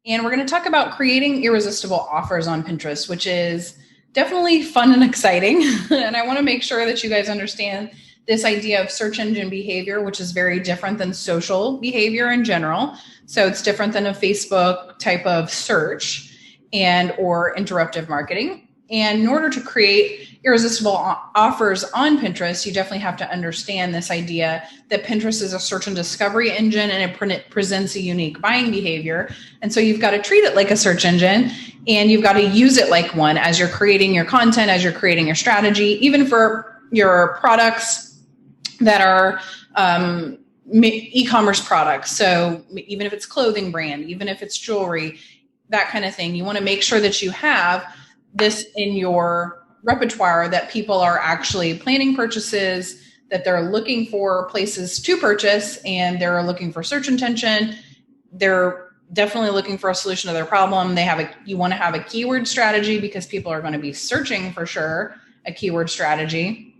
And we're going to talk about creating irresistible offers on Pinterest, which is definitely fun and exciting. And I want to make sure that you guys understand this idea of search engine behavior, which is very different than social behavior in general. So it's different than a Facebook type of search and or interruptive marketing. And in order to create irresistible offers on Pinterest, you definitely have to understand this idea that Pinterest is a search and discovery engine, and it presents a unique buying behavior. And so you've got to treat it like a search engine, and you've got to use it like one as you're creating your content, as you're creating your strategy, even for your products that are e-commerce products. So even if it's clothing brand, even if it's jewelry, that kind of thing, you want to make sure that you have this in your repertoire, that people are actually planning purchases, that they're looking for places to purchase, and they're looking for search intention. They're definitely looking for a solution to their problem. You want to have a keyword strategy because people are going to be searching for sure a keyword strategy.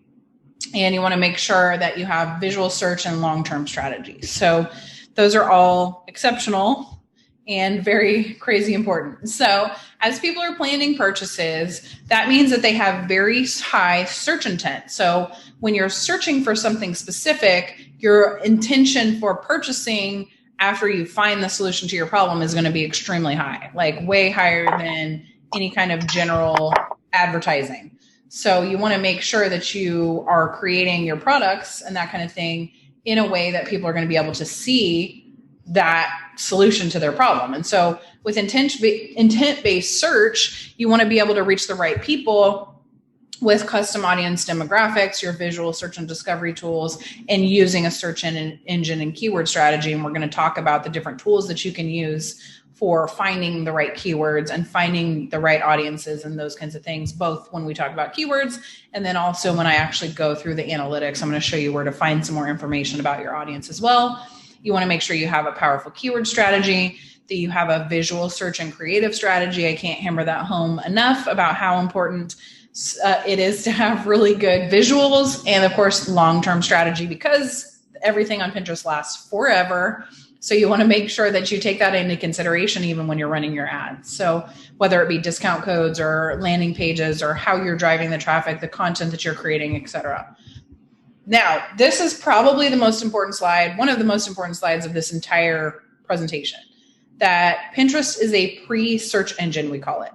And you want to make sure that you have visual search and long-term strategies. So those are all exceptional and very crazy important. So as people are planning purchases, that means that they have very high search intent. So when you're searching for something specific, your intention for purchasing after you find the solution to your problem is going to be extremely high, like way higher than any kind of general advertising. So you want to make sure that you are creating your products and that kind of thing in a way that people are going to be able to see that solution to their problem. And so with intent-based search, you want to be able to reach the right people with custom audience demographics, your visual search and discovery tools, and using a search engine and keyword strategy. And we're going to talk about the different tools that you can use for finding the right keywords and finding the right audiences and those kinds of things, both when we talk about keywords and then also when I actually go through the analytics. I'm going to show you where to find some more information about your audience as well. You want to make sure you have a powerful keyword strategy, that you have a visual search and creative strategy. I can't hammer that home enough about how important it is to have really good visuals, and of course, long-term strategy, because everything on Pinterest lasts forever. So you want to make sure that you take that into consideration even when you're running your ads. So whether it be discount codes or landing pages or how you're driving the traffic, the content that you're creating, etc. Now, this is probably the most important slide, one of the most important slides of this entire presentation, that Pinterest is a pre-search engine, we call it.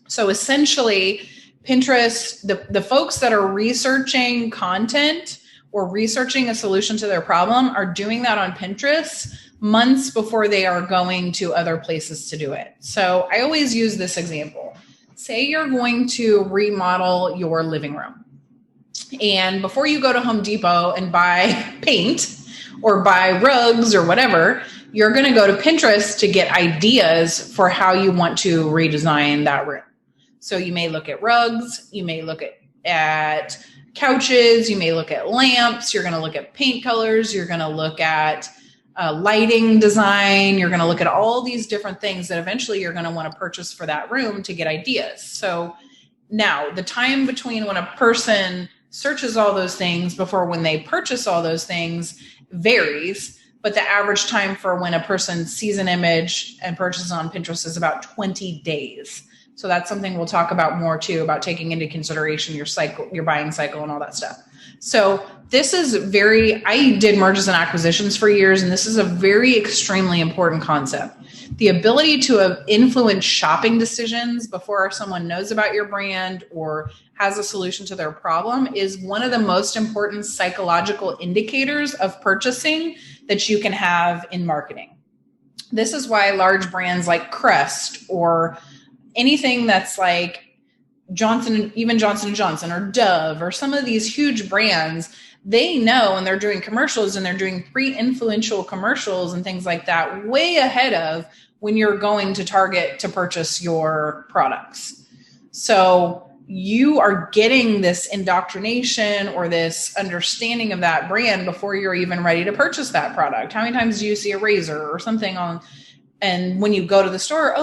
So essentially, Pinterest, the folks that are researching content or researching a solution to their problem are doing that on Pinterest months before they are going to other places to do it. So I always use this example. Say you're going to remodel your living room. And before you go to Home Depot and buy paint or buy rugs or whatever, you're going to go to Pinterest to get ideas for how you want to redesign that room. So you may look at rugs, you may look at couches, you may look at lamps, you're going to look at paint colors, you're going to look at lighting design, you're going to look at all these different things that eventually you're going to want to purchase for that room to get ideas. So now the time between when a person searches all those things before when they purchase all those things varies, but the average time for when a person sees an image and purchases on Pinterest is about 20 days. So that's something we'll talk about more too, about taking into consideration your cycle, your buying cycle and all that stuff. So this is I did mergers and acquisitions for years, and this is a very extremely important concept. The ability to influence shopping decisions before someone knows about your brand or has a solution to their problem is one of the most important psychological indicators of purchasing that you can have in marketing. This is why large brands like Crest or anything that's like Johnson & Johnson or Dove or some of these huge brands, they know, and they're doing commercials and they're doing pre-influential commercials and things like that way ahead of when you're going to Target to purchase your products. So you are getting this indoctrination or this understanding of that brand before you're even ready to purchase that product. How many times do you see a razor or something and when you go to the store,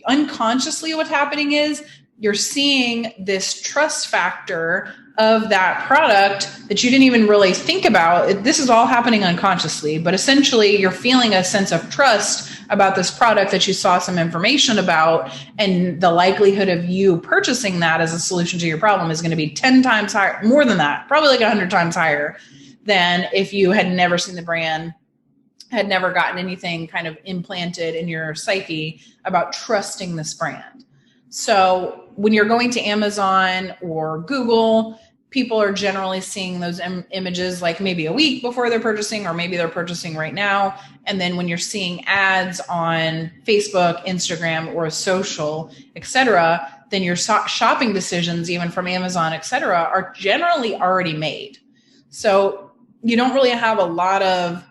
unconsciously what's happening is you're seeing this trust factor of that product that you didn't even really think about. This is all happening unconsciously, but essentially you're feeling a sense of trust about this product that you saw some information about, and the likelihood of you purchasing that as a solution to your problem is going to be 10 times higher, more than that, probably like 100 times higher than if you had never seen the brand, had never gotten anything kind of implanted in your psyche about trusting this brand. So when you're going to Amazon or Google, people are generally seeing those images like maybe a week before they're purchasing, or maybe they're purchasing right now. And then when you're seeing ads on Facebook, Instagram, or social, etc., then your shopping decisions, even from Amazon, etc., are generally already made. So you don't really have a lot of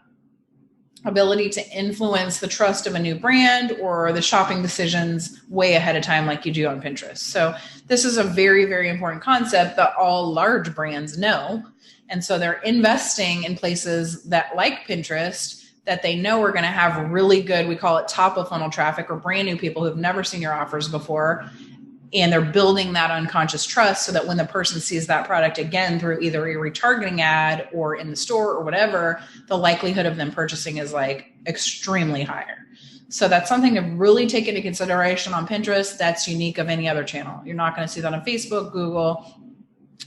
ability to influence the trust of a new brand or the shopping decisions way ahead of time like you do on Pinterest. So this is a very, very important concept that all large brands know. And so they're investing in places that, like Pinterest, that they know are going to have really good, we call it top of funnel traffic, or brand new people who've never seen your offers before. And they're building that unconscious trust so that when the person sees that product again through either a retargeting ad or in the store or whatever, the likelihood of them purchasing is like extremely higher. So that's something to really take into consideration on Pinterest. That's unique of any other channel. You're not going to see that on Facebook, Google.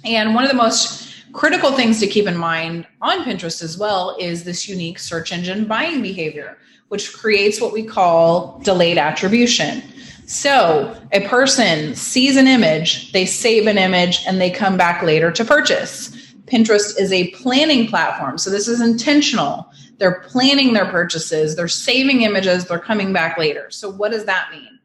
And one of the most critical things to keep in mind on Pinterest as well is this unique search engine buying behavior, which creates what we call delayed attribution. So a person sees an image, they save an image, and they come back later to purchase. Pinterest is a planning platform. So this is intentional. They're planning their purchases. They're saving images. They're coming back later. So what does that mean?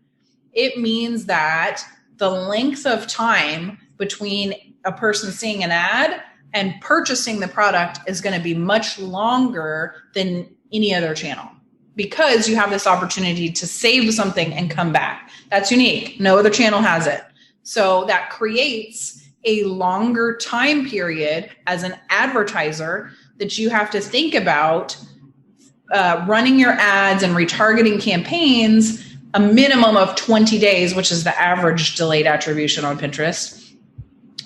It means that the length of time between a person seeing an ad and purchasing the product is going to be much longer than any other channel, because you have this opportunity to save something and come back. That's unique. No other channel has it. So that creates a longer time period as an advertiser that you have to think about running your ads and retargeting campaigns a minimum of 20 days, which is the average delayed attribution on Pinterest,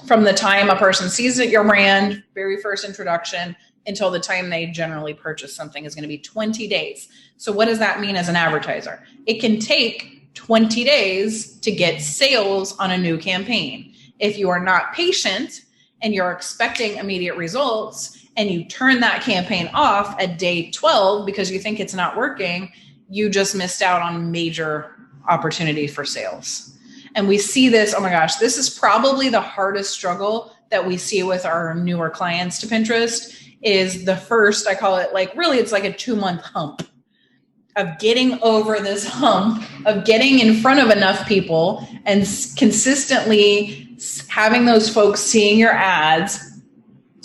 from the time a person sees it, your brand, very first introduction, until the time they generally purchase something is going to be 20 days. So what does that mean as an advertiser? It can take 20 days to get sales on a new campaign. If you are not patient and you're expecting immediate results and you turn that campaign off at day 12 because you think it's not working, you just missed out on major opportunity for sales. And we see this, oh my gosh, this is probably the hardest struggle that we see with our newer clients to Pinterest, is the first, I call it like, really, it's like a 2-month hump of getting over this hump of getting in front of enough people and consistently having those folks seeing your ads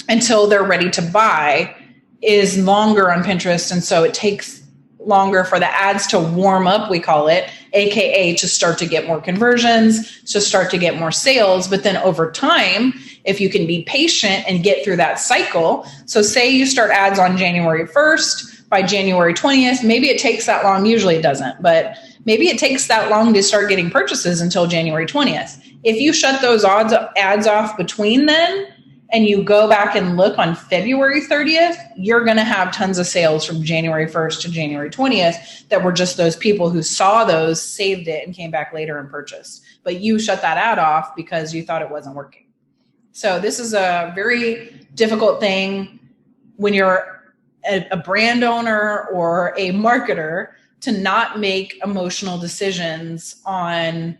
until they're ready to buy is longer on Pinterest. And so it takes longer for the ads to warm up, we call it, AKA to start to get more conversions, to start to get more sales. But then over time, if you can be patient and get through that cycle, so say you start ads on January 1st, by January 20th, maybe it takes that long. Usually it doesn't, but maybe it takes that long to start getting purchases until January 20th. If you shut those ads off between then, and you go back and look on February 30th, you're going to have tons of sales from January 1st to January 20th that were just those people who saw those, saved it, and came back later and purchased. But you shut that ad off because you thought it wasn't working. So this is a very difficult thing when you're a brand owner or a marketer to not make emotional decisions on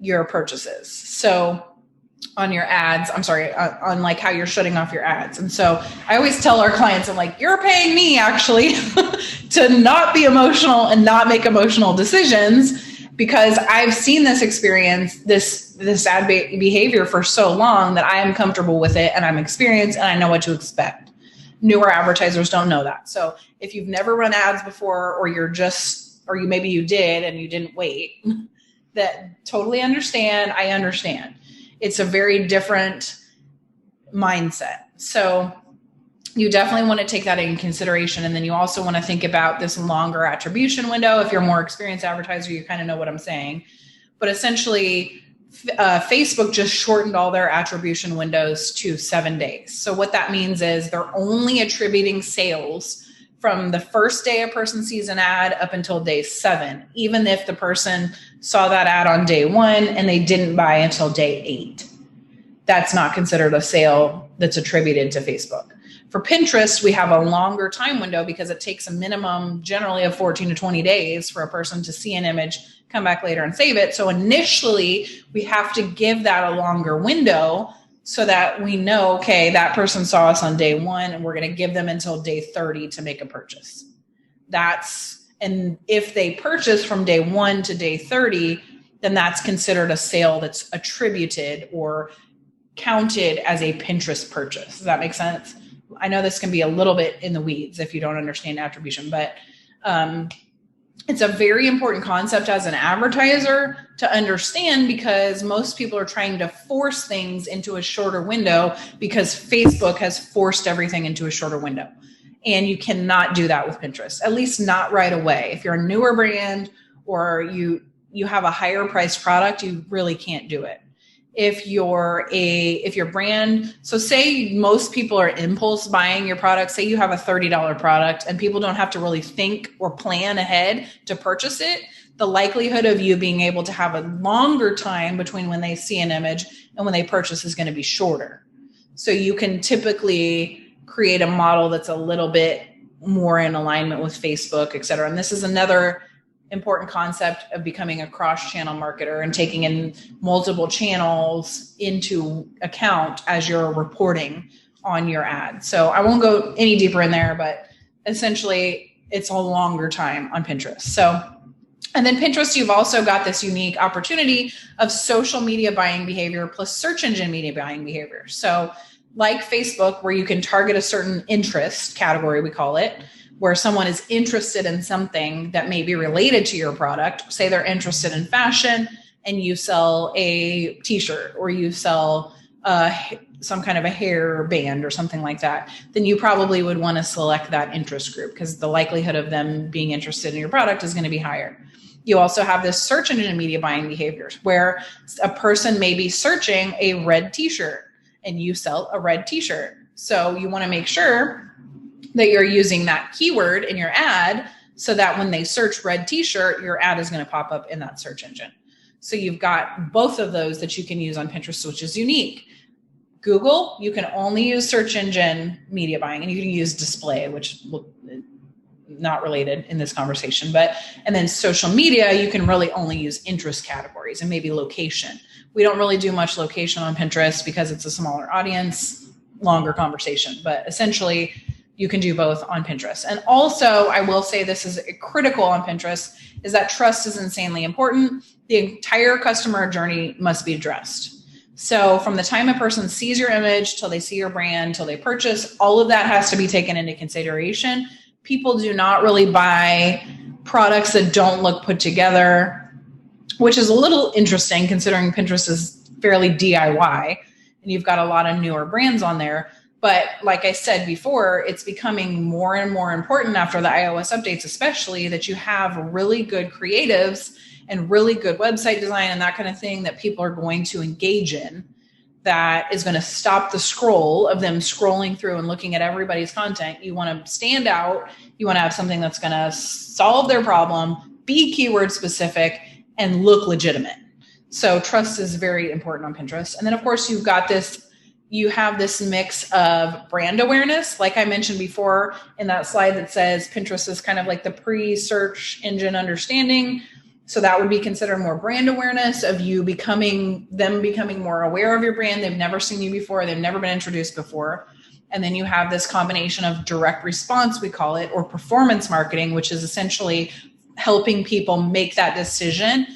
your purchases. So on your ads, on like how you're shutting off your ads. And so I always tell our clients, I'm like, you're paying me actually to not be emotional and not make emotional decisions, because I've seen this experience, this ad behavior for so long that I am comfortable with it and I'm experienced and I know what to expect. Newer advertisers don't know that. So if you've never run ads before, or maybe you did and you didn't wait, that totally understand. I understand. It's a very different mindset. So you definitely want to take that in consideration. And then you also want to think about this longer attribution window. If you're a more experienced advertiser, you kind of know what I'm saying. But essentially, Facebook just shortened all their attribution windows to 7 days. So what that means is they're only attributing sales from the first day a person sees an ad up until day 7, even if the person saw that ad on day 1 and they didn't buy until day 8. That's not considered a sale that's attributed to Facebook. For Pinterest, we have a longer time window because it takes a minimum generally of 14 to 20 days for a person to see an image, come back later and save it. So initially, we have to give that a longer window so that we know, okay, that person saw us on day 1 and we're going to give them until day 30 to make a purchase. And if they purchase from day 1 to day 30, then that's considered a sale that's attributed or counted as a Pinterest purchase. Does that make sense? I know this can be a little bit in the weeds if you don't understand attribution, but it's a very important concept as an advertiser to understand, because most people are trying to force things into a shorter window because Facebook has forced everything into a shorter window. And you cannot do that with Pinterest, at least not right away. If you're a newer brand or you have a higher priced product, you really can't do it. If your brand, so say most people are impulse buying your product, say you have a $30 product and people don't have to really think or plan ahead to purchase it, the likelihood of you being able to have a longer time between when they see an image and when they purchase is going to be shorter. So you can typically create a model that's a little bit more in alignment with Facebook, et cetera. And this is another important concept of becoming a cross-channel marketer and taking in multiple channels into account as you're reporting on your ad. So I won't go any deeper in there, but essentially it's a longer time on Pinterest. So, and then Pinterest, you've also got this unique opportunity of social media buying behavior plus search engine media buying behavior. So like Facebook, where you can target a certain interest category, we call it, where someone is interested in something that may be related to your product. Say they're interested in fashion and you sell a t-shirt or you sell some kind of a hair band or something like that, then you probably would want to select that interest group because the likelihood of them being interested in your product is going to be higher. You also have this search engine media buying behaviors where a person may be searching a red t-shirt and you sell a red t-shirt. So you want to make sure that you're using that keyword in your ad so that when they search red t-shirt, your ad is going to pop up in that search engine. So you've got both of those that you can use on Pinterest, which is unique. Google, you can only use search engine media buying, and you can use display, which will not related in this conversation, and then social media, you can really only use interest categories and maybe location. We don't really do much location on Pinterest because it's a smaller audience, longer conversation, but essentially you can do both on Pinterest. And also, I will say this is critical on Pinterest, is that trust is insanely important. The entire customer journey must be addressed. So from the time a person sees your image till they see your brand, till they purchase, all of that has to be taken into consideration. People do not really buy products that don't look put together, which is a little interesting considering Pinterest is fairly DIY and you've got a lot of newer brands on there. But like I said before, it's becoming more and more important after the iOS updates, especially, that you have really good creatives and really good website design and that kind of thing that people are going to engage in, that is going to stop the scroll of them scrolling through and looking at everybody's content. You want to stand out. You want to have something that's going to solve their problem, be keyword specific, and look legitimate. So trust is very important on Pinterest. And then, of course, you have this mix of brand awareness. Like I mentioned before in that slide that says Pinterest is kind of like the pre-search engine understanding. So that would be considered more brand awareness of you becoming more aware of your brand. They've never seen you before. They've never been introduced before. And then you have this combination of direct response, we call it, or performance marketing, which is essentially helping people make that decision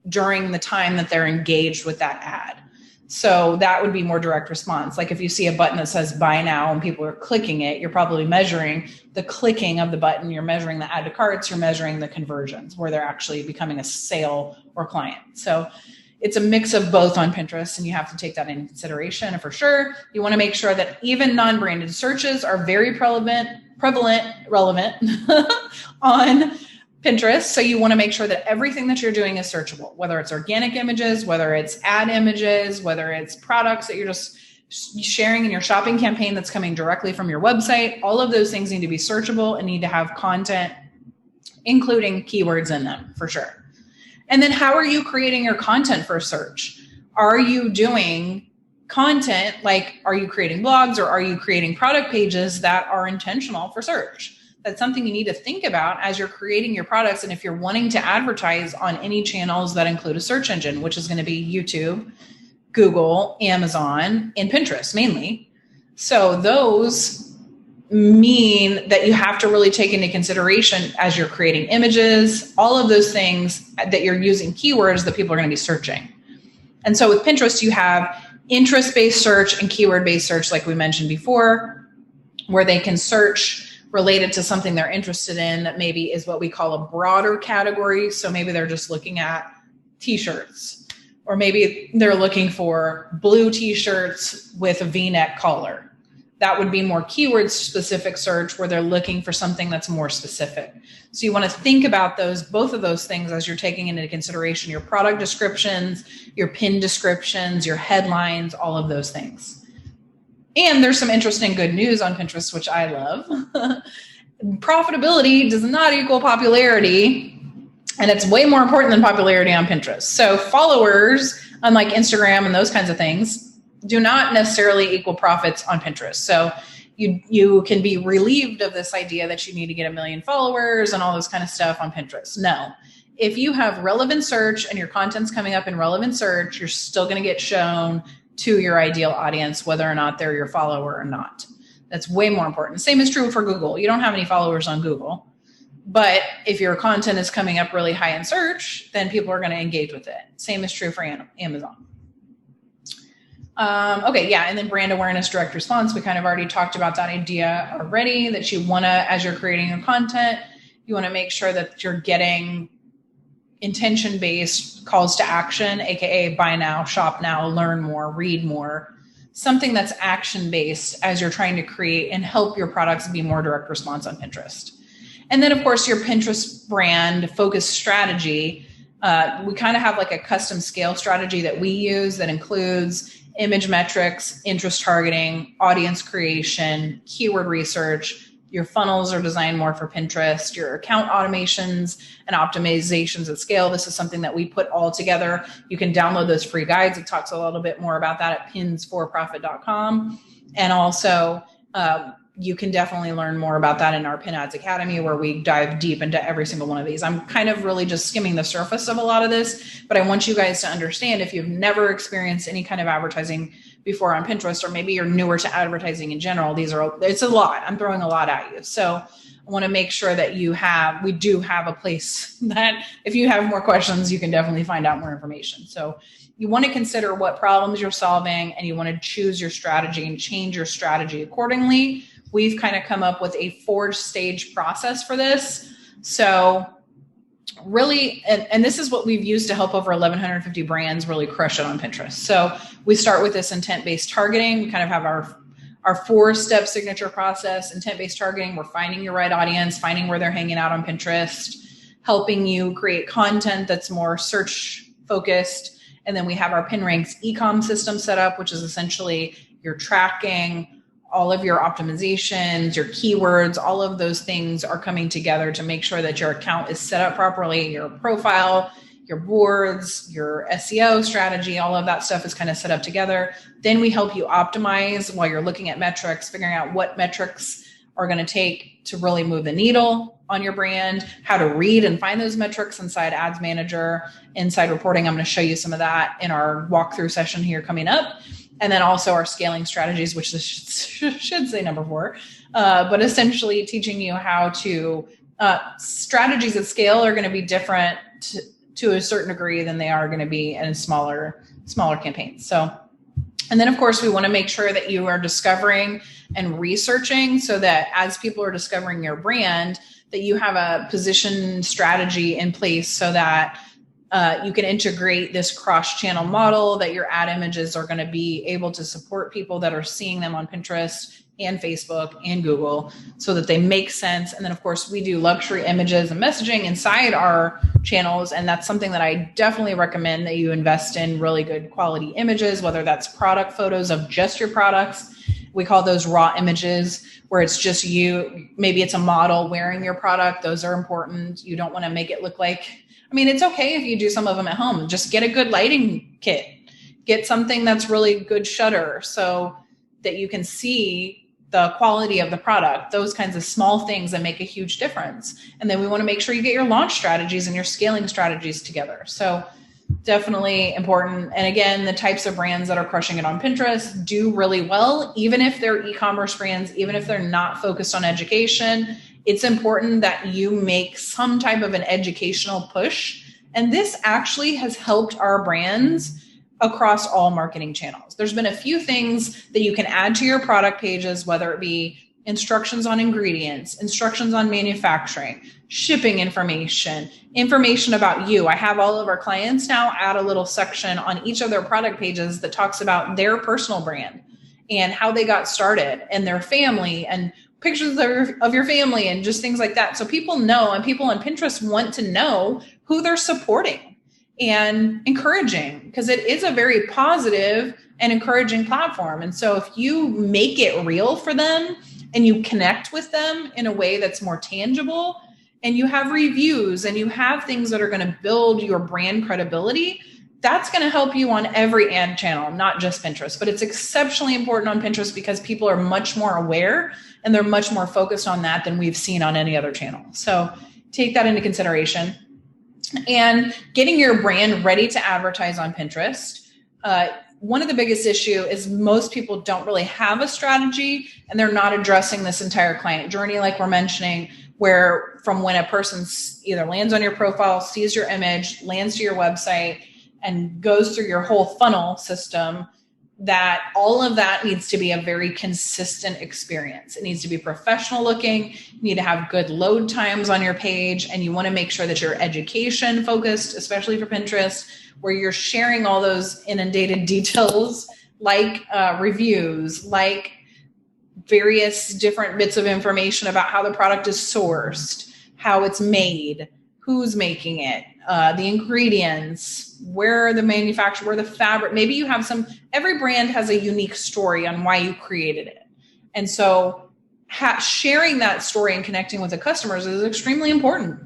during the time that they're engaged with that ad. So that would be more direct response. Like if you see a button that says buy now and people are clicking it, you're probably measuring the clicking of the button. You're measuring the add to carts. You're measuring the conversions where they're actually becoming a sale or client. So it's a mix of both on Pinterest, and you have to take that into consideration. And for sure, you want to make sure that even non-branded searches are very relevant on Pinterest. So you want to make sure that everything that you're doing is searchable, whether it's organic images, whether it's ad images, whether it's products that you're just sharing in your shopping campaign that's coming directly from your website. All of those things need to be searchable and need to have content, including keywords in them for sure. And then how are you creating your content for search? Are you doing content, like are you creating blogs or are you creating product pages that are intentional for search? That's something you need to think about as you're creating your products. And if you're wanting to advertise on any channels that include a search engine, which is going to be YouTube, Google, Amazon, and Pinterest mainly. So those mean that you have to really take into consideration as you're creating images, all of those things that you're using keywords that people are going to be searching. And so with Pinterest, you have interest-based search and keyword-based search, like we mentioned before, where they can search related to something they're interested in that maybe is what we call a broader category. So maybe they're just looking at t-shirts, or maybe they're looking for blue t-shirts with a V-neck collar. That would be more keyword specific search where they're looking for something that's more specific. So you want to think about both of those things as you're taking into consideration your product descriptions, your pin descriptions, your headlines, all of those things. And there's some interesting good news on Pinterest, which I love. Profitability does not equal popularity, and it's way more important than popularity on Pinterest. So followers, unlike Instagram and those kinds of things, do not necessarily equal profits on Pinterest. So you can be relieved of this idea that you need to get 1 million followers and all this kind of stuff on Pinterest. No. If you have relevant search and your content's coming up in relevant search, you're still going to get shown to your ideal audience, whether or not they're your follower or not. That's way more important. The same is true for Google. You don't have any followers on Google, but if your content is coming up really high in search, then people are going to engage with it. Same is true for Amazon. And then brand awareness, direct response. We kind of already talked about that idea already, that you want to, as you're creating your content, you want to make sure that you're getting intention-based calls to action, aka buy now, shop now, learn more, read more, something that's action-based as you're trying to create and help your products be more direct response on Pinterest. And then of course your Pinterest brand focus strategy, we kind of have like a custom scale strategy that we use that includes image metrics, interest targeting, audience creation, keyword research. Your funnels are designed more for Pinterest, your account automations and optimizations at scale. This is something that we put all together. You can download those free guides. It talks a little bit more about that at pinsforprofit.com. And also, you can definitely learn more about that in our Pin Ads Academy, where we dive deep into every single one of these. I'm kind of really just skimming the surface of a lot of this, but I want you guys to understand, if you've never experienced any kind of advertising before on Pinterest, or maybe you're newer to advertising in general, it's a lot. I'm throwing a lot at you. So I want to make sure that we do have a place that if you have more questions, you can definitely find out more information. So you want to consider what problems you're solving, and you want to choose your strategy and change your strategy accordingly. We've kind of come up with a 4-stage process for this. So really, and this is what we've used to help over 1,150 brands really crush it on Pinterest. So we start with this intent-based targeting. We kind of have our 4-step signature process. Intent-based targeting, we're finding your right audience, finding where they're hanging out on Pinterest, helping you create content that's more search focused. And then we have our Pin Ranks e-com system set up, which is essentially you're tracking all of your optimizations, your keywords, all of those things are coming together to make sure that your account is set up properly, your profile, your boards, your SEO strategy, all of that stuff is kind of set up together. Then we help you optimize while you're looking at metrics, figuring out what metrics are going to take to really move the needle on your brand, how to read and find those metrics inside Ads Manager, inside reporting. I'm going to show you some of that in our walkthrough session here coming up. And then also our scaling strategies, which this should say number 4, but essentially teaching you how to, strategies at scale are going to be different to a certain degree than they are going to be in smaller campaigns. So, and then of course we want to make sure that you are discovering and researching, so that as people are discovering your brand, that you have a position strategy in place so that you can integrate this cross-channel model, that your ad images are going to be able to support people that are seeing them on Pinterest and Facebook and Google so that they make sense. And then of course we do luxury images and messaging inside our channels. And that's something that I definitely recommend that you invest in really good quality images, whether that's product photos of just your products. We call those raw images where it's just you. Maybe it's a model wearing your product. Those are important. You don't want to make it look like, I mean, it's okay if you do some of them at home. Just get a good lighting kit. Get something that's really good shutter so that you can see the quality of the product, those kinds of small things that make a huge difference. And then we want to make sure you get your launch strategies and your scaling strategies together. So definitely important. And again, the types of brands that are crushing it on Pinterest do really well, even if they're e-commerce brands, even if they're not focused on education. It's important that you make some type of an educational push. And this actually has helped our brands across all marketing channels. There's been a few things that you can add to your product pages, whether it be instructions on ingredients, instructions on manufacturing, shipping information, information about you. I have all of our clients now add a little section on each of their product pages that talks about their personal brand and how they got started and their family and pictures of your family and just things like that. So people know, and people on Pinterest want to know who they're supporting and encouraging, because it is a very positive and encouraging platform. And so if you make it real for them and you connect with them in a way that's more tangible, and you have reviews and you have things that are going to build your brand credibility, that's going to help you on every ad channel, not just Pinterest. But it's exceptionally important on Pinterest because people are much more aware and they're much more focused on that than we've seen on any other channel. So take that into consideration. And getting your brand ready to advertise on Pinterest. One of the biggest issue is most people don't really have a strategy and they're not addressing this entire client journey, like we're mentioning, where from when a person either lands on your profile, sees your image, lands to your website, and goes through your whole funnel system, that all of that needs to be a very consistent experience. It needs to be professional looking. You need to have good load times on your page, and you want to make sure that you're education focused, especially for Pinterest, where you're sharing all those inundated details like reviews, like various different bits of information about how the product is sourced, how it's made, who's making it, the ingredients, where the manufacturer, where the fabric. Maybe you have every brand has a unique story on why you created it. And so sharing that story and connecting with the customers is extremely important.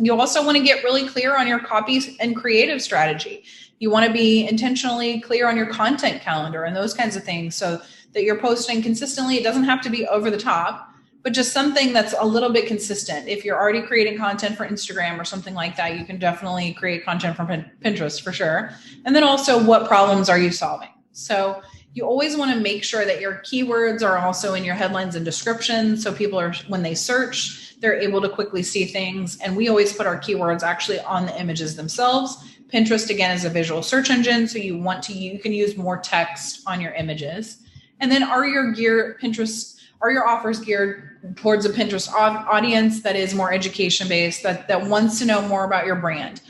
You also want to get really clear on your copy and creative strategy. You want to be intentionally clear on your content calendar and those kinds of things so that you're posting consistently. It doesn't have to be over the top, but just something that's a little bit consistent. If you're already creating content for Instagram or something like that, you can definitely create content for Pinterest for sure. And then also, what problems are you solving? So you always want to make sure that your keywords are also in your headlines and descriptions. So people are, when they search, they're able to quickly see things. And we always put our keywords actually on the images themselves. Pinterest, again, is a visual search engine. So you can use more text on your images. And then are your offers geared towards a Pinterest audience that is more education-based, that wants to know more about your brand?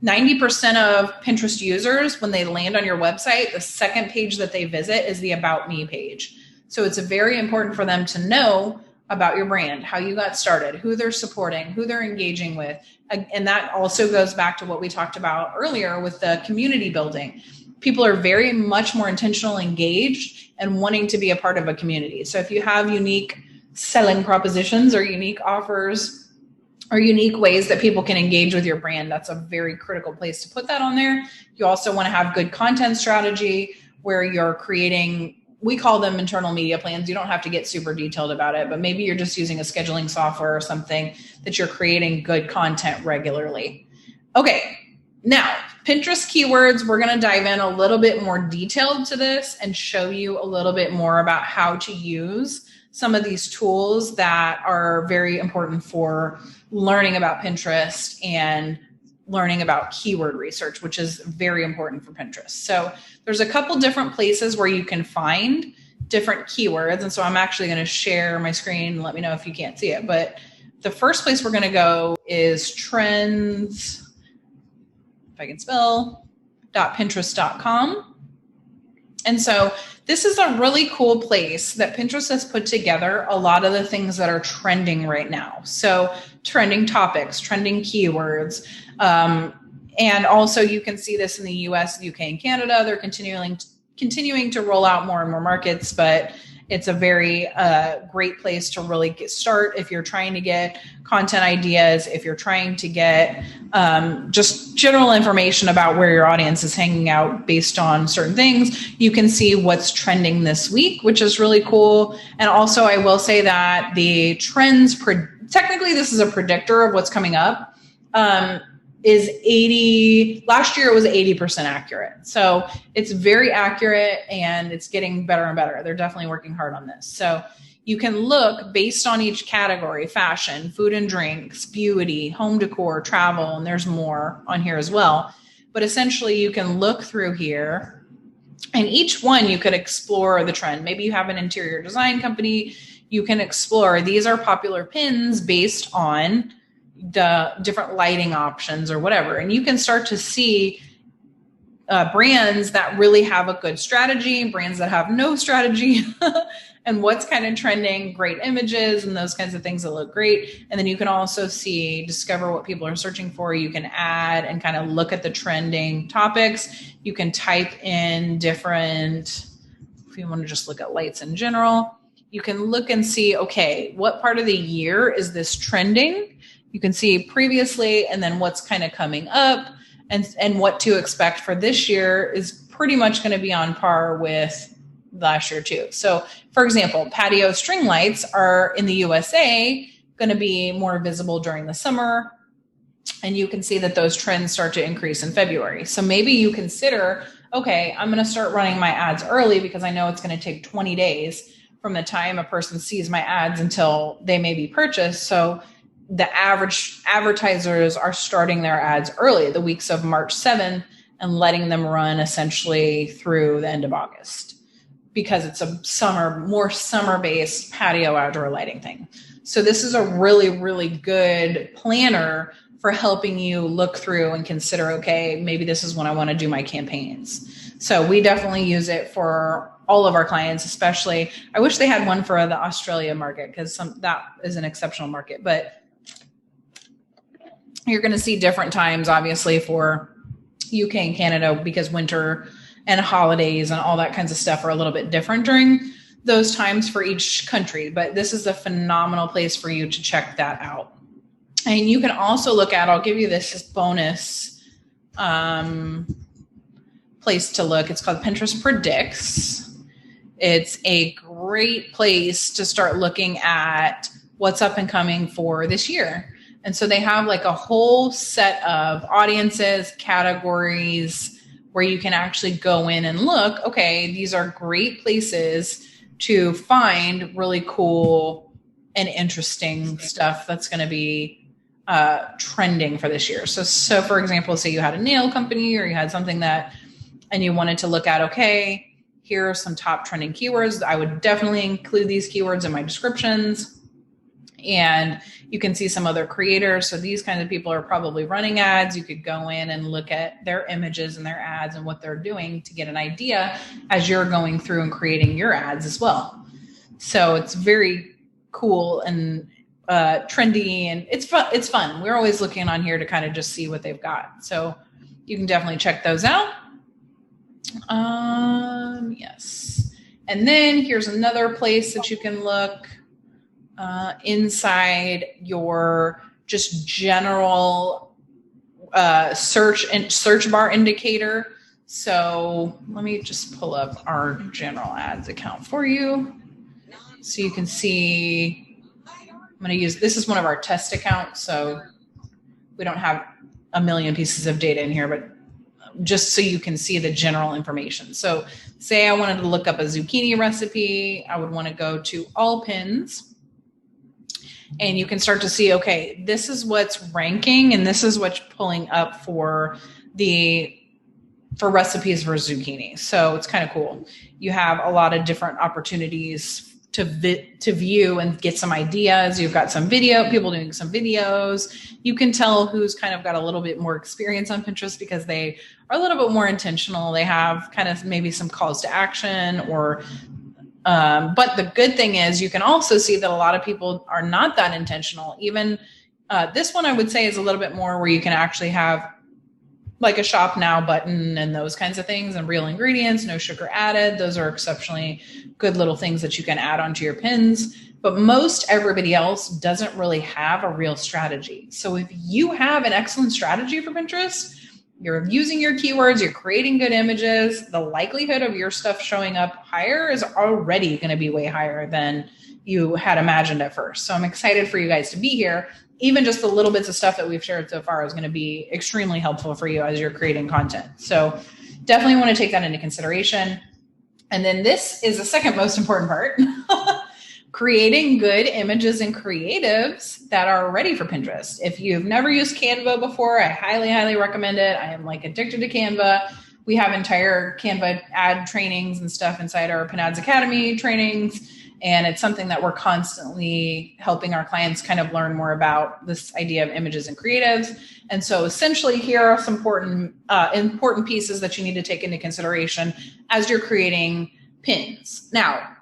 90% of Pinterest users, when they land on your website, the second page that they visit is the About Me page. So it's very important for them to know about your brand, how you got started, who they're supporting, who they're engaging with. And that also goes back to what we talked about earlier with the community building. People are very much more intentionally engaged and wanting to be a part of a community. So if you have unique selling propositions or unique offers or unique ways that people can engage with your brand, that's a very critical place to put that on there. You also want to have good content strategy where you're creating, we call them internal media plans. You don't have to get super detailed about it, but maybe you're just using a scheduling software or something that you're creating good content regularly. Okay. Now, Pinterest keywords, we're going to dive in a little bit more detailed to this and show you a little bit more about how to use some of these tools that are very important for learning about Pinterest and learning about keyword research, which is very important for Pinterest. So there's a couple different places where you can find different keywords. And so I'm actually going to share my screen and let me know if you can't see it. But the first place we're going to go is trends, if I can spell, .pinterest.com. And so this is a really cool place that Pinterest has put together a lot of the things that are trending right now. So trending topics, trending keywords. And also you can see this in the US, UK, and Canada. They're continuing to roll out more and more markets, but it's a very great place to really start if you're trying to get content ideas, if you're trying to get just general information about where your audience is hanging out based on certain things. You can see what's trending this week, which is really cool. And also, I will say that the trends, technically this is a predictor of what's coming up, is 80, last year it was 80% accurate. So it's very accurate and it's getting better and better. They're definitely working hard on this. So you can look based on each category: fashion, food and drinks, beauty, home decor, travel, and there's more on here as well. But essentially you can look through here and each one you could explore the trend. Maybe you have an interior design company, you can explore. These are popular pins based on the different lighting options or whatever. And you can start to see brands that really have a good strategy, brands that have no strategy, and what's kind of trending, great images and those kinds of things that look great. And then you can also discover what people are searching for. You can add and kind of look at the trending topics. You can type in different, if you want to just look at lights in general, you can look and see, okay, what part of the year is this trending? You can see previously and then what's kind of coming up, and what to expect for this year is pretty much going to be on par with last year too. So for example, patio string lights are in the USA going to be more visible during the summer. And you can see that those trends start to increase in February. So maybe you consider, okay, I'm going to start running my ads early because I know it's going to take 20 days from the time a person sees my ads until they may be purchased. So the average advertisers are starting their ads early, the weeks of March 7th, and letting them run essentially through the end of August, because it's a more summer-based patio outdoor lighting thing. So this is a really, really good planner for helping you look through and consider, okay, maybe this is when I want to do my campaigns. So we definitely use it for all of our clients, especially. I wish they had one for the Australia market, because that is an exceptional market, but you're going to see different times, obviously, for UK and Canada, because winter and holidays and all that kinds of stuff are a little bit different during those times for each country. But this is a phenomenal place for you to check that out. And you can also look at, I'll give you this bonus place to look. It's called Pinterest Predicts. It's a great place to start looking at what's up and coming for this year. And so they have like a whole set of audiences, categories, where you can actually go in and look, okay, these are great places to find really cool and interesting stuff that's going to be trending for this year. So for example, say you had a nail company or you had something and you wanted to look at, okay, here are some top trending keywords. I would definitely include these keywords in my descriptions. And you can see some other creators. So these kinds of people are probably running ads. You could go in and look at their images and their ads and what they're doing to get an idea as you're going through and creating your ads as well. So it's very cool and trendy, and it's fun. It's fun. We're always looking on here to kind of just see what they've got. So you can definitely check those out. Yes. And then here's another place that you can look. Inside your just general search bar indicator. So let me just pull up our general ads account for you, so you can see. I'm going to use, this is one of our test accounts, so we don't have a million pieces of data in here, but just so you can see the general information. So say I wanted to look up a zucchini recipe, I would want to go to all pins. And you can start to see, okay, this is what's ranking and this is what's pulling up for recipes for zucchini. So it's kind of cool. You have a lot of different opportunities to view and get some ideas. You've got some people doing some videos. You can tell who's kind of got a little bit more experience on Pinterest because they are a little bit more intentional. They have kind of maybe some calls to action or but the good thing is you can also see that a lot of people are not that intentional. Even this one I would say is a little bit more where you can actually have like a shop now button and those kinds of things and real ingredients, no sugar added. Those are exceptionally good little things that you can add onto your pins. But most everybody else doesn't really have a real strategy. So if you have an excellent strategy for Pinterest, you're using your keywords, you're creating good images, the likelihood of your stuff showing up higher is already going to be way higher than you had imagined at first. So I'm excited for you guys to be here. Even just the little bits of stuff that we've shared so far is going to be extremely helpful for you as you're creating content. So definitely want to take that into consideration. And then this is the second most important part, creating good images and creatives that are ready for Pinterest. If you've never used Canva before, I highly, highly recommend it. I am like addicted to Canva. We have entire Canva ad trainings and stuff inside our Pin Ads Academy trainings. And it's something that we're constantly helping our clients kind of learn more about, this idea of images and creatives. And so essentially here are some important pieces that you need to take into consideration as you're creating pins. Now,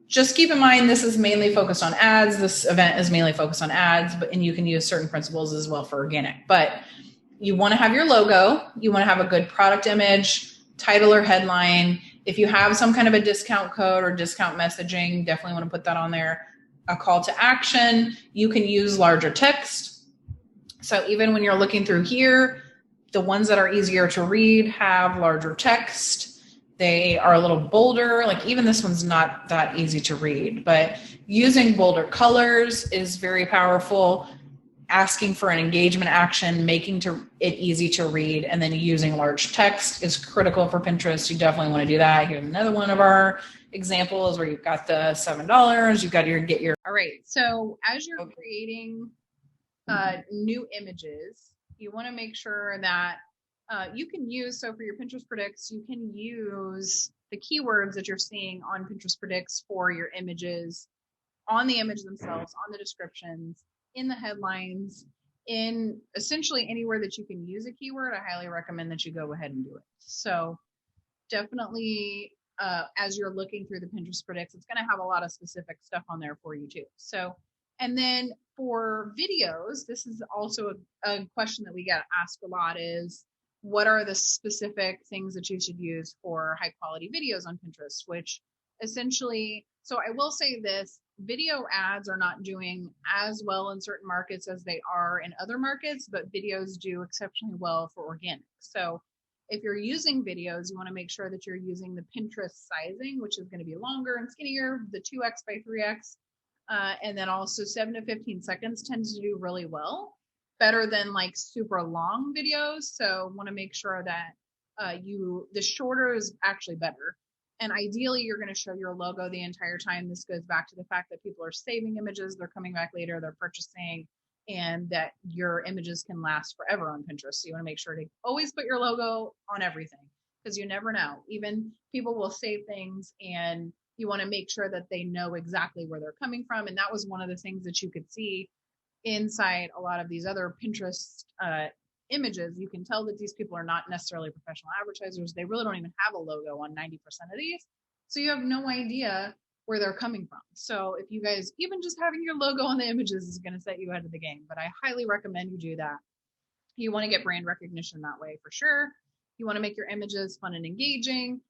just keep in mind, this is mainly focused on ads. This event is mainly focused on ads, and you can use certain principles as well for organic. But you want to have your logo. You want to have a good product image, title or headline. If you have some kind of a discount code or discount messaging, definitely want to put that on there. A call to action. You can use larger text. So even when you're looking through here, the ones that are easier to read have larger text. They are a little bolder. Like even this one's not that easy to read, but using bolder colors is very powerful. Asking for an engagement action, making it easy to read, and then using large text is critical for Pinterest. You definitely want to do that. Here's another one of our examples where you've got the $7. You've got your. All right. So as you're creating new images, you want to make sure that you can use, so for your Pinterest Predicts, you can use the keywords that you're seeing on Pinterest Predicts for your images, on the image themselves, on the descriptions, in the headlines, in essentially anywhere that you can use a keyword. I highly recommend that you go ahead and do it. So definitely as you're looking through the Pinterest Predicts, it's going to have a lot of specific stuff on there for you too. So, and then for videos, this is also a question that we get asked a lot is, what are the specific things that you should use for high quality videos on Pinterest, which essentially, so I will say this, video ads are not doing as well in certain markets as they are in other markets, but videos do exceptionally well for organic. So if you're using videos, you want to make sure that you're using the Pinterest sizing, which is going to be longer and skinnier, the 2x by 3x. And then also 7 to 15 seconds tends to do really well, better than like super long videos. So want to make sure that the shorter is actually better. And ideally, you're going to show your logo the entire time. This goes back to the fact that people are saving images, they're coming back later, they're purchasing, and that your images can last forever on Pinterest. So you want to make sure to always put your logo on everything, because you never know. Even people will save things, and you want to make sure that they know exactly where they're coming from. And that was one of the things that you could see inside a lot of these other Pinterest images. You can tell that these people are not necessarily professional advertisers. They really don't even have a logo on 90% of these. So you have no idea where they're coming from. So if you guys, even just having your logo on the images is going to set you ahead of the game, but I highly recommend you do that. You want to get brand recognition that way for sure. You want to make your images fun and engaging.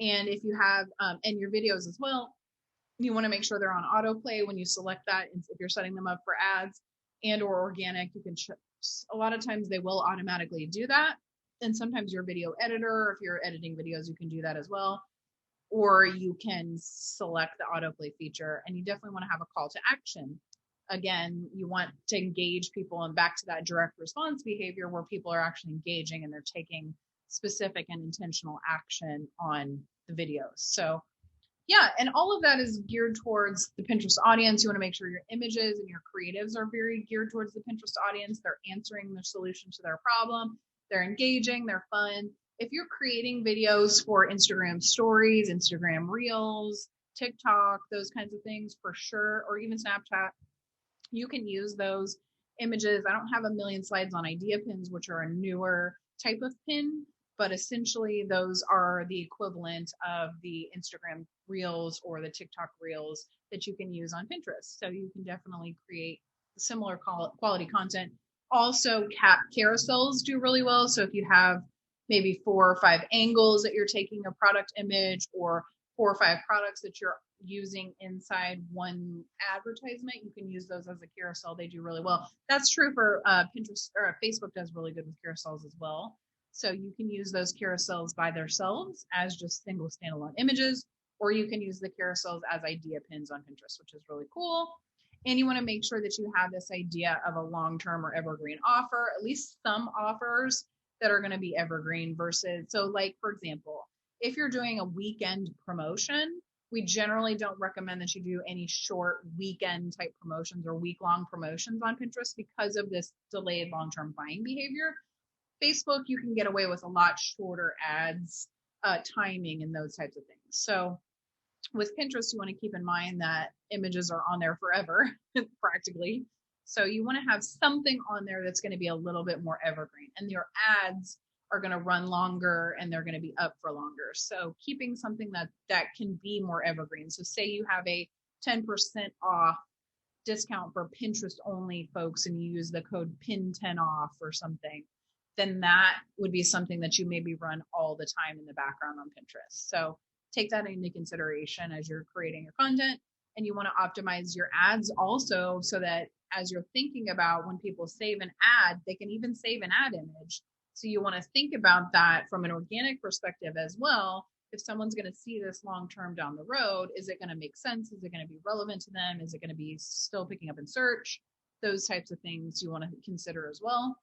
And if you have, and your videos as well, you want to make sure they're on autoplay when you select that. And if you're setting them up for ads and or organic, you can a lot of times they will automatically do that. And sometimes your video editor, if you're editing videos, you can do that as well. Or you can select the autoplay feature, and you definitely want to have a call to action. Again, you want to engage people and back to that direct response behavior where people are actually engaging and they're taking specific and intentional action on the videos. So yeah, and all of that is geared towards the Pinterest audience. You want to make sure your images and your creatives are very geared towards the Pinterest audience. They're answering their solution to their problem. They're engaging, they're fun. If you're creating videos for Instagram stories, Instagram reels, TikTok, those kinds of things for sure, or even Snapchat. You can use those images. I don't have a million slides on idea pins, which are a newer type of pin, but essentially those are the equivalent of the Instagram reels or the TikTok reels that you can use on Pinterest. So you can definitely create similar quality content. Also, carousels do really well. So if you have maybe 4 or 5 angles that you're taking a product image, or 4 or 5 products that you're using inside one advertisement, you can use those as a carousel. They do really well. That's true for Pinterest, or Facebook does really good with carousels as well. So you can use those carousels by themselves as just single standalone images, or you can use the carousels as idea pins on Pinterest, which is really cool. And you want to make sure that you have this idea of a long-term or evergreen offer, at least some offers that are going to be evergreen versus, so like, for example, if you're doing a weekend promotion, we generally don't recommend that you do any short weekend type promotions or week-long promotions on Pinterest because of this delayed long-term buying behavior. Facebook, you can get away with a lot shorter ads, timing, and those types of things. So with Pinterest, you want to keep in mind that images are on there forever, practically. So you want to have something on there that's going to be a little bit more evergreen, and your ads are going to run longer and they're going to be up for longer. So keeping something that can be more evergreen. So say you have a 10% off discount for Pinterest only folks and you use the code PIN10OFF or something, then that would be something that you maybe run all the time in the background on Pinterest. So take that into consideration as you're creating your content. And you want to optimize your ads also so that as you're thinking about when people save an ad, they can even save an ad image. So you want to think about that from an organic perspective as well. If someone's going to see this long-term down the road, is it going to make sense? Is it going to be relevant to them? Is it going to be still picking up in search? Those types of things you want to consider as well.